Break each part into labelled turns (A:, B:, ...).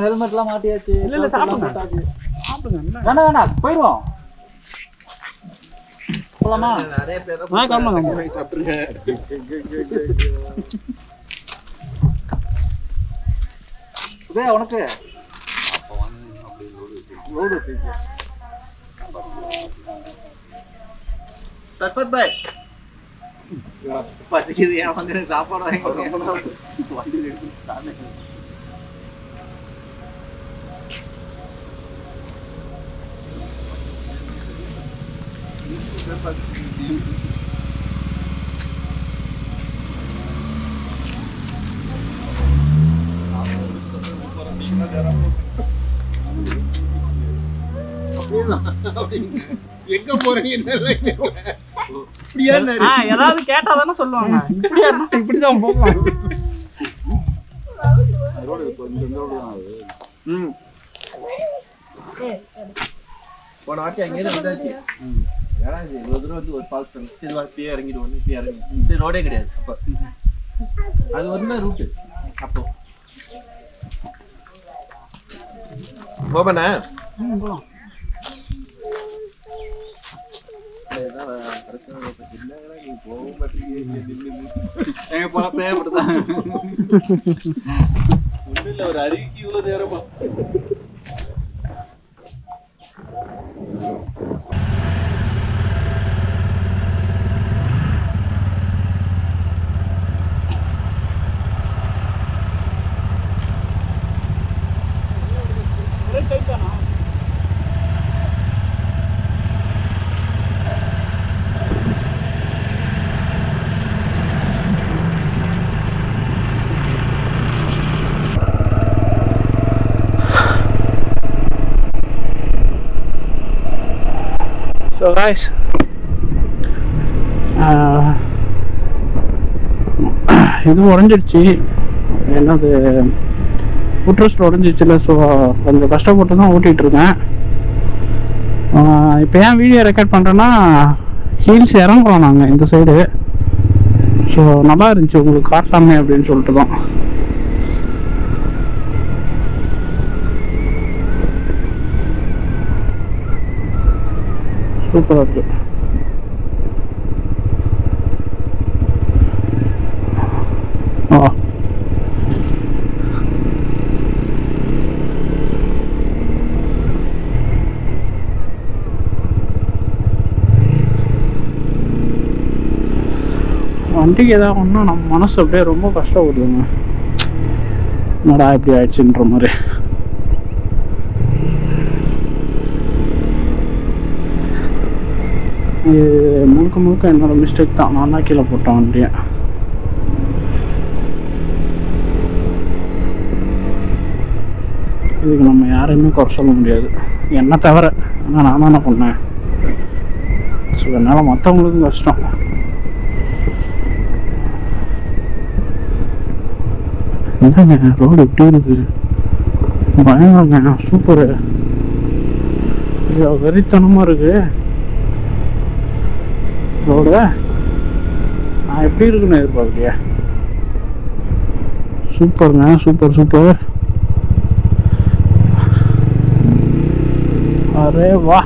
A: ஹெல்மெட்லாம் மாட்டியாச்சு.
B: இல்ல சாப்பிடுங்க சாப்பிடுங்க.
A: வேணா வேணா போயிடுவோம். போலாமா?
C: நிறைய பேர்
B: சாப்பிட்டுருங்க.
A: உனக்கு
C: சர்பத் பாய்
A: பசிக்குது. ஏன் வந்து சாப்பாடு வாங்கி
C: எங்க போறீங்க?
B: ஏதாவது கேட்டாதானே சொல்லுவாங்க. இப்படிதான் போகலாம்.
C: போன வாட்டி அங்கே வந்தாச்சு. ஏன்னா இவ்வளவு தூரம் வந்து ஒரு ஃபால்ஸ் சரி இப்பயே இறங்கிடுவோம். இப்பயே இறங்கி சரி ரோடே கிடையாது. அப்போ அது ஒரு ரூட்டு. அப்போ போபண்ணா ஒரு அருவிக்கு இவ்வளவு நேரமா
B: ஸோ காய்ஸ் இது உடஞ்சிடுச்சு. என்னது ஃபுட்ரெஸ்ட் உடஞ்சிச்சுல. ஸோ கொஞ்சம் கஷ்டப்பட்டு தான் ஓட்டிகிட்டு இருக்கேன். இப்போ ஏன் வீடியோ ரெக்கார்ட் பண்ணுறேன்னா ஹீல்ஸ் இறங்குறோம் நாங்கள் இந்த சைடு. ஸோ நல்லா இருந்துச்சு உங்களுக்கு காட்டலாமே அப்படின்னு சொல்லிட்டு தான். சூப்பராக இருக்கு. வண்டிக்கு ஏதாவது ஒன்றா நம்ம மனசு அப்படியே ரொம்ப கஷ்டப்படுதுங்க. என்னடா இப்படி ஆயிடுச்சுன்ற மாதிரி. இது முழுக்க முழுக்க என்னோட மிஸ்டேக் தான். நான் தான் கீழே போட்டேன் வண்டியை. இதுக்கு நம்ம யாரையுமே குறை சொல்ல முடியாது, என்ன தவிர. ஆனால் நான் தானே பண்ணேன். ஸோ என்னால் மற்றவங்களுக்கும் கஷ்டம். என்னங்க ரோடு எப்படி இருக்கு? பயங்கரங்க, சூப்பரு. வெறித்தனமாக இருக்கு ரோடு. நான் எப்படி இருக்குன்னு எதிர்பார்க்கலையா? சூப்பருங்க, சூப்பர் சூப்பர். அரே வா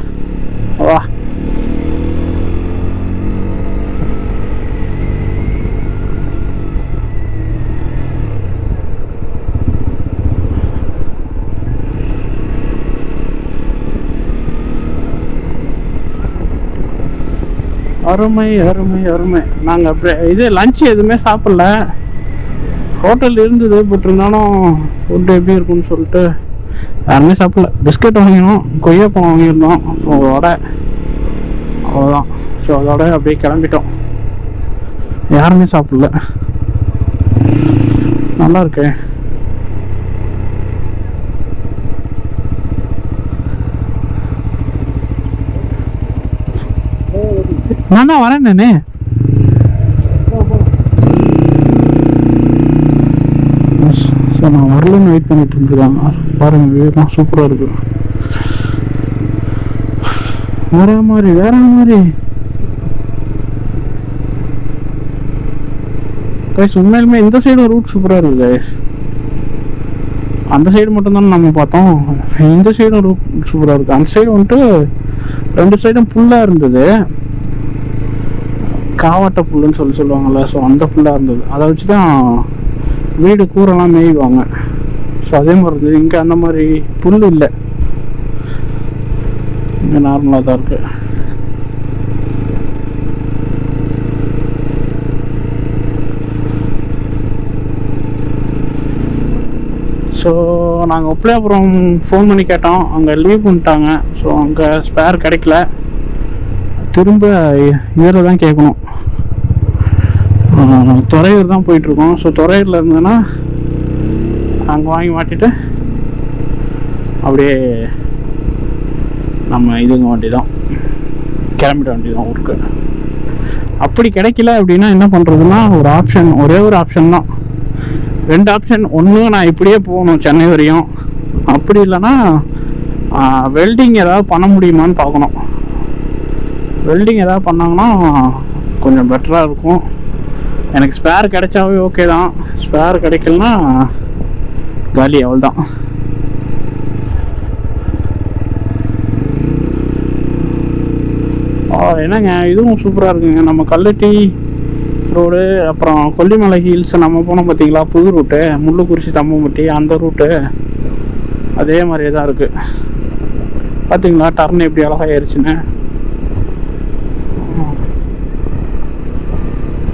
B: வா. அருமை அருமை அருமை. நாங்கள் அப்படியே இது லஞ்சு எதுவுமே சாப்பிடல. ஹோட்டல் இருந்தது, பட் இருந்தாலும் ஃபுட்டு எப்படி இருக்குன்னு சொல்லிட்டு யாருமே சாப்பிடல. பிஸ்கட் வாங்கினோம், கொய்யாப்பழம் வாங்கியிருந்தோம், வடை, அவ்வளோதான். ஸோ அதோட அப்படியே கிளம்பிட்டோம். யாருமே சாப்பிடல. நல்லா இருக்கு. நான் தான் வரேன் நானே. ஸோ நான் வரலன்னு வெயிட் பண்ணிட்டு இருந்துருக்காங்க. பாருங்க, வியூலாம் சூப்பராக இருக்கு. வேற மாதிரி வேற மாதிரி கைஸ். உண்மையிலுமே இந்த சைடு ரூட் சூப்பராக இருக்கு கைஸ். அந்த சைடு மட்டும்தானே நம்ம பார்த்தோம். இந்த சைடும் சூப்பராக இருக்குது. அந்த சைடு வந்துட்டு 2 சைடும் புல்லாக இருந்தது, காவாட்டை புல்லுன்னு சொல்லுவாங்கள்ல. ஸோ அந்த புல்லாக இருந்தது, அதை வச்சு தான் வீடு கூரெல்லாம் மேய்வாங்க. ஸோ அதே மாதிரி இருந்தது. இங்கே அந்த மாதிரி புல் இல்லை, இங்கே நார்மலாக தான் இருக்குது. ஸோ நாங்கள் உப்பிலியாபுரம் ஃபோன் பண்ணி கேட்டோம், அங்கே லீவ் பண்ணிட்டாங்க. ஸோ அங்கே ஸ்பேர் கிடைக்கல, திரும்ப இதில் தான் கேட்கணும். துறையூர் தான் போயிட்டுருக்கோம். ஸோ துறையூரில் இருந்ததுன்னா அங்கே வாங்கி மாட்டிட்டு அப்படியே நம்ம இதுங்க வண்டி தான் கிளம்பிட வண்டி தான் ஊருக்கு. அப்படி கிடைக்கல அப்படின்னா என்ன பண்ணுறதுன்னா, ஒரு ஆப்ஷன், ஒரே ஒரு ஆப்ஷன் தான், 2 ஆப்ஷன். ஒன்று நான் இப்படியே போகணும் சென்னை வரையும், அப்படி இல்லைன்னா வெல்டிங் ஏதாவது பண்ண முடியுமான்னு பார்க்கணும். வெல்டிங் ஏதாவது பண்ணாங்கன்னா கொஞ்சம் பெட்டராக இருக்கும். எனக்கு ஸ்பேர் கிடைச்சாவே ஓகே தான், ஸ்பேர் கிடைக்கலனா காலி, அவள் தான். என்னங்க இதுவும் சூப்பராக இருக்குங்க. நம்ம கல்லட்டி ரோடு, அப்புறம் கொல்லிமலை ஹில்ஸ் நம்ம போனோம் பார்த்தீங்களா, புது ரூட்டு, முள்ளுக்குறிச்சி தம்பம்பட்டி அந்த ரூட்டு அதே மாதிரியே தான் இருக்குது. பார்த்தீங்களா டர்ன் எப்படி அழகாக ஆயிடுச்சுன்னு,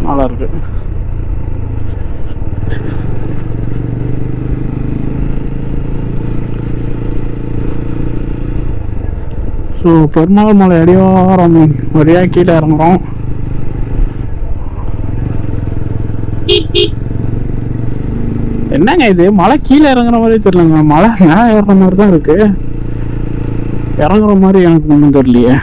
B: நல்லா இருக்கு. ஸோ பெருமாள் மலை அடிவாரம் வழியாக கீழே இறங்குறோம். என்னங்க இது மலை கீழே இறங்குற மாதிரி தெரியலங்க, மலை மேலே ஏறுற மாதிரி தான் இருக்கு, இறங்குற மாதிரி எனக்கு ஒன்றும் தெரியலையே.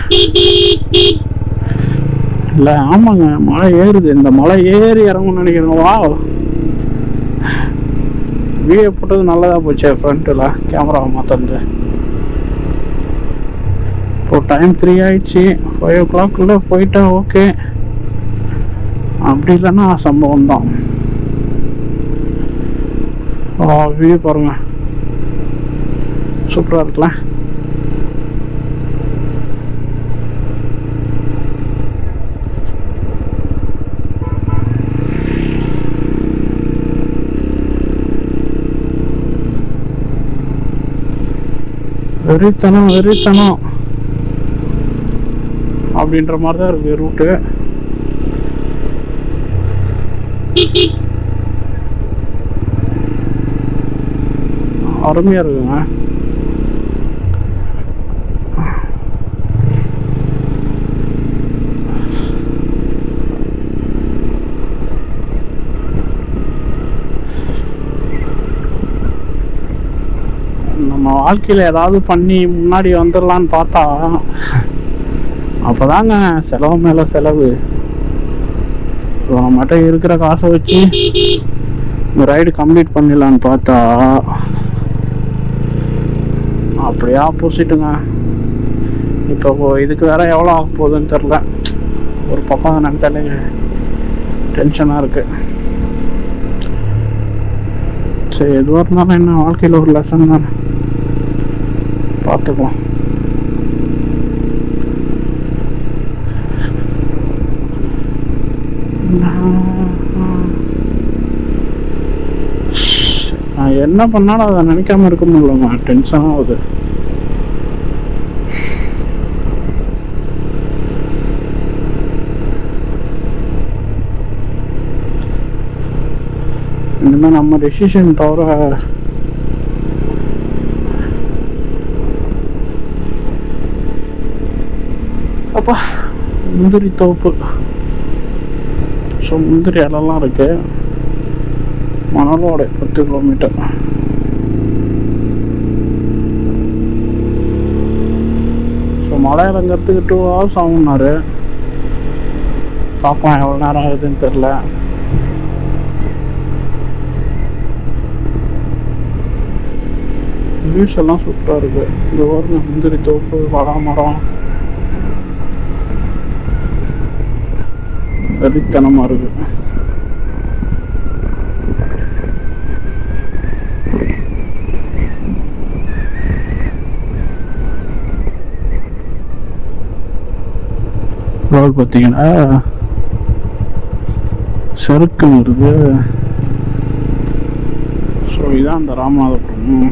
B: இல்லை ஆமாங்க, மலை ஏறுது. இந்த மலை ஏறி இறங்கும்னு நினைக்கிறேன். வா, வீடியோ போட்டது நல்லதாக போச்சு. ஃப்ரண்ட்டில் கேமராவை மாற்றிருந்து இப்போ டைம் 3 ஆயிடுச்சு. 5 o'clock போயிட்டா ஓகே, அப்படி இல்லைன்னா சம்பவம் தான். வியூ பாருங்க, சூப்பராக இருக்குல்ல. வெறித்தனம் வெறித்தனம் அப்படின்ற மாதிரி தான் இருக்கு ரூட்டு. அருமையா இருக்குங்க. நம்ம வாழ்க்கையில் ஏதாவது பண்ணி முன்னாடி வந்துடலான்னு பார்த்தா அப்போதாங்க செலவு மேலே செலவு. நம்மகிட்ட இருக்கிற காசை வச்சு இந்த ரைடு கம்ப்ளீட் பண்ணிடலான்னு பார்த்தா அப்படியே ஆப்போசிட்டுங்க. இப்போ இதுக்கு வேற எவ்வளோ ஆக போகுதுன்னு தெரில. ஒரு பக்கம் நினைத்தாலே டென்ஷனாக இருக்கு. சரி, எதுவாக இருந்தாலும் என்ன, வாழ்க்கையில் ஒரு லெசன் தானே, பார்த்துக்கலாம். நான் என்ன பண்ணாலும் அதை நினைக்காம இருக்க முடியலங்க, டென்ஷன் ஆகுது. இனிமே நம்ம டெசிஷன் தவிர அப்பா முந்திரி தோப்பு. ஸோ முந்திரி இலெல்லாம் இருக்கு. மணலோட 10 கிலோமீட்டர். ஸோ மலை இறங்கிறதுக்கு 2 hours ஆகும்னாரு. பார்ப்போம் எவ்வளோ நேரம் ஆகுதுன்னு தெரில. வியூஸ் எல்லாம் சூப்பராக இருக்கு. இந்த ஊரில் முந்திரி தோப்பு, வள மரம் வெறித்தனமாக இருக்கு. ரோடு பார்த்தீங்கன்னா சறுக்கு வருது. ஸோ இதான் அந்த ராமநாதபுரம்.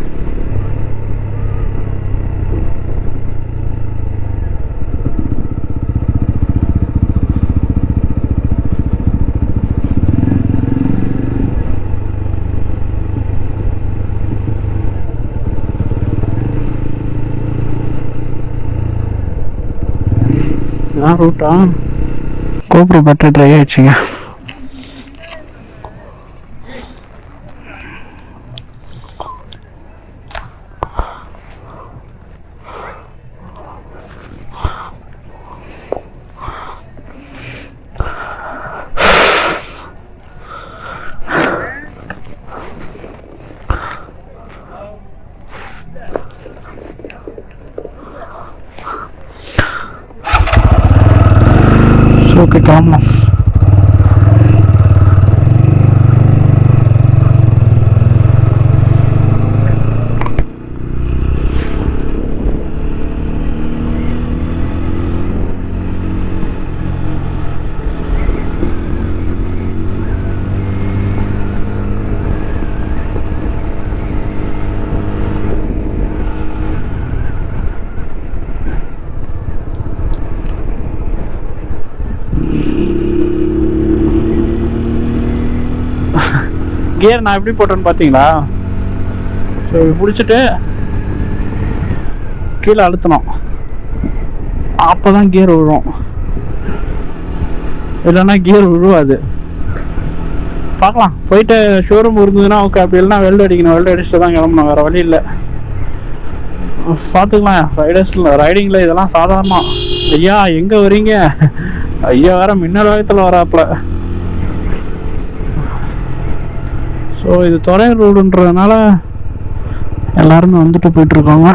B: இதான் ரூட்டா? கோப்ரோ பேட்டரி ட்ரை ஆயிடுச்சுங்க. ஓகே கிளம்பலாம். கியர் நான் எப்படி போட்டேன்னு பார்த்தீங்களா? ஸோ பிடிச்சிட்டு கீழே அழுத்தணும், அப்போ தான் கியர் விழும், இல்லைன்னா கியர் விழுவாது. பார்க்கலாம், போயிட்டு ஷோரூம் இருந்ததுன்னா ஓகே, அப்படி இல்லைனா வெல்டு அடிக்கணும். வெல்டு அடிச்சுட்டு தான் கிளம்பணும், வேறு வழி இல்லை. பார்த்துக்கலாம். ரைடிங்கில் இதெல்லாம் சாதாரணம். ஐயா எங்கே வரீங்க? ஐயா வேறு மின்னல் வேகத்தில் வராப்புல. ஸோ இது துறையூர் ரோடுன்றதுனால எல்லாருமே வந்துட்டு போயிட்டுருக்காங்க.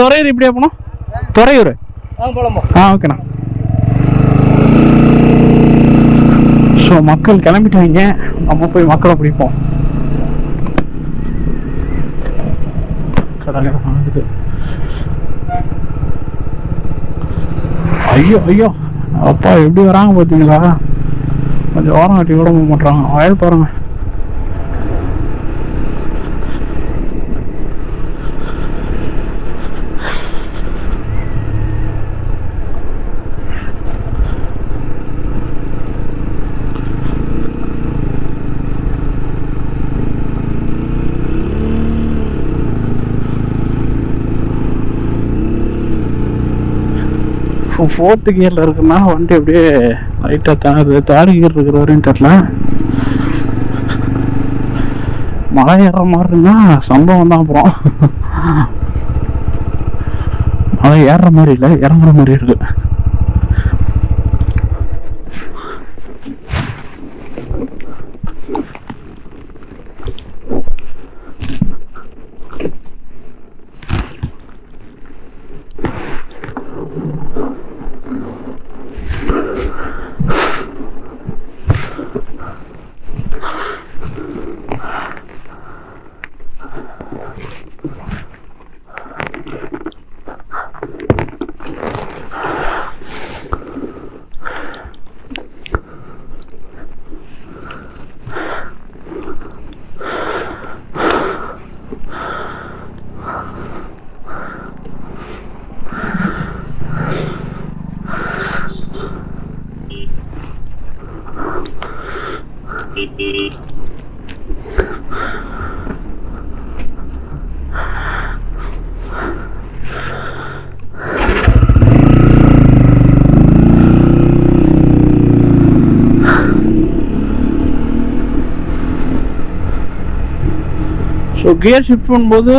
B: துறையூர் இப்படியா போனோம்? துறையூர் ஓகேண்ணா. ஸோ மக்கள் கிளம்பிட்டாங்க, நம்ம போய் மக்களை பிடிப்போம். கடை ஆகுது. ஐயோ ஐயோ அப்பா எப்படி வராங்க பார்த்தீங்களா? கொஞ்சம் ஓரம் கட்டி கூட போக மாட்டாங்க. வயல் பாருங்க. ஃபோர்த்து கியரில் இருக்குன்னா வண்டி அப்படியே லைட்டாக தானது. தேர்ட் கியர் இருக்கிற வரையும் தெரில. மழை ஏற மாதிரி இருந்தால் சம்பவம் தான். அப்புறம் மழை ஏறுற மாதிரி இல்லை, இறங்குற மாதிரி இருக்கு. ஸோ கியர் ஷிஃப்ட் பண்ணும்போது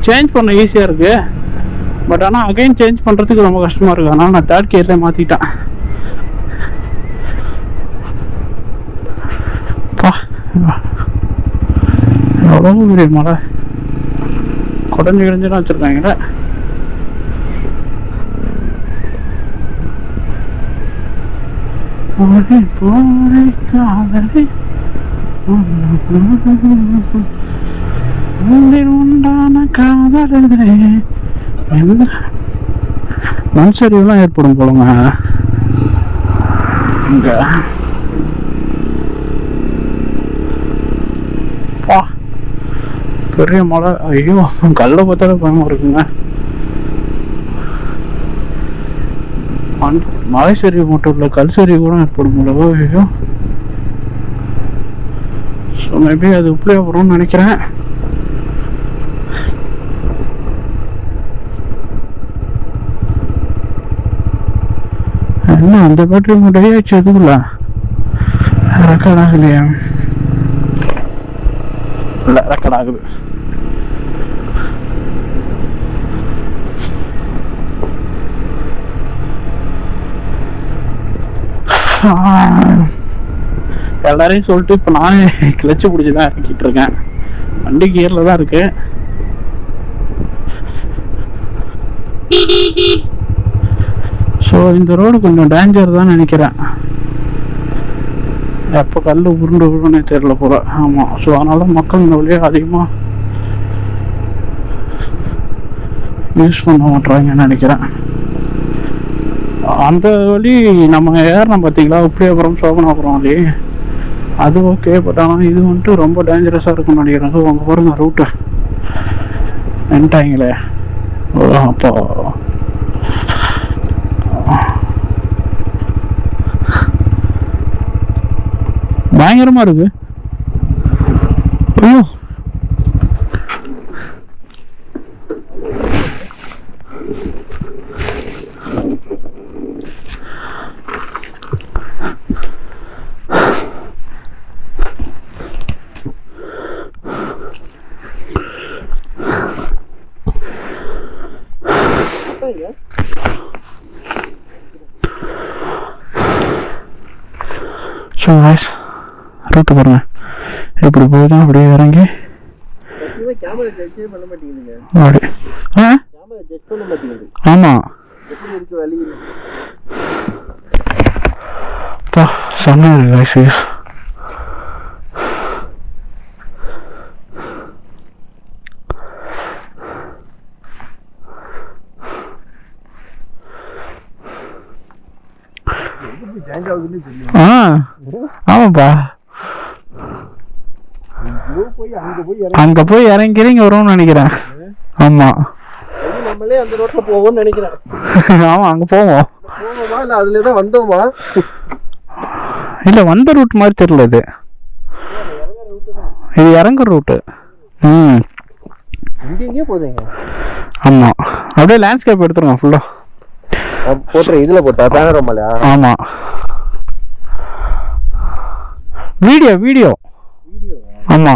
B: சேஞ்ச் பண்ண ஈஸியாக இருக்குது. பட் ஆனால் அகைன் சேஞ்ச் பண்ணுறதுக்கு ரொம்ப கஷ்டமாக இருக்குது. அதனால் நான் தேர்ட் கியர்லேயே மாற்றிட்டேன். ரொம்ப பெரிய மழை குடஞ்சி கிடஞ்சுலாம் வச்சுருக்காங்கல்ல. உன்னில் உண்டான காதலே என்ன மண் சரிவுலாம் ஏற்படும் போலுங்க இங்க. பா பெரிய மழை. ஐயோ கல்லை பார்த்தாலே பயமா இருக்குங்க. மழை சரிவு மட்டும் இல்லை, கல் சரிவு கூட ஏற்படும் போல. ஐயோ ஸோ மேபி அது இப்படியே வரும்னு நினைக்கிறேன். என்ன அந்த பேட்டரி மட்டும் ஆச்சு எதுக்குள்ள ரெக்கார்ட் ஆகலையா? இல்லை ரெக்கார்ட் ஆகுது. எல்லாரையும் சொல்லிட்டு இப்போ நானே கிளச்சு பிடிச்சி தான் இறக்கிட்டு இருக்கேன். வண்டி கியரில் தான் இருக்கு. ஸோ இந்த ரோடு கொஞ்சம் டேஞ்சர் தான் நினைக்கிறேன். எப்போ கல் உருண்டு உருண்டே தெரியல போல. ஆமாம், ஸோ அதனால மக்கள் இந்த வழியாக அதிகமாக யூஸ் பண்ண மாட்டுறாங்கன்னு நினைக்கிறேன். அந்த வழி நம்ம ஏறணும் பார்த்தீங்களா, உப்பிலியாபுரம் சோபனாபுரம் வழி, அது ஓகே. பட் ஆனால் இது வந்துட்டு ரொம்ப டேஞ்சரஸாக இருக்கும்னு நினைக்கிறேன். ஸோ அங்கே பாருங்க ரூட்டு நின்ட்டாங்களே. அப்போ பயங்கரமா இருக்கு. ஐயோ ஸோ வாய்ஸ் ரூட்டு பாருங்க எப்படி போகுதான். அப்படியே இறங்கி ஆமாம் சொன்னாரு வாய்ஸ். ஆமாப்பா, அங்க போய் இறங்கிறீங்க வரும்னு நினைக்கிறேன். ஆமா
C: நம்மளே அந்த ரோட்ல போவோம்னு நினைக்கிறேன்.
B: ஆமா அங்க போவோம்.
C: போவோமா இல்ல அதுலதான் வந்தோமா?
B: இல்ல வந்த ரூட் மாதிரி தெரியல. இது இறங்குற ரூட்டு.
C: இங்கே போதுங்க.
B: ஆமா அப்படியே லேண்ட்ஸ்கேப் எடுத்துருங்க ஃபுல்லா.
C: போட்டுற இதுல போட்டா பேனரோமாலயா?
B: ஆமா வீடியோ. ஆமா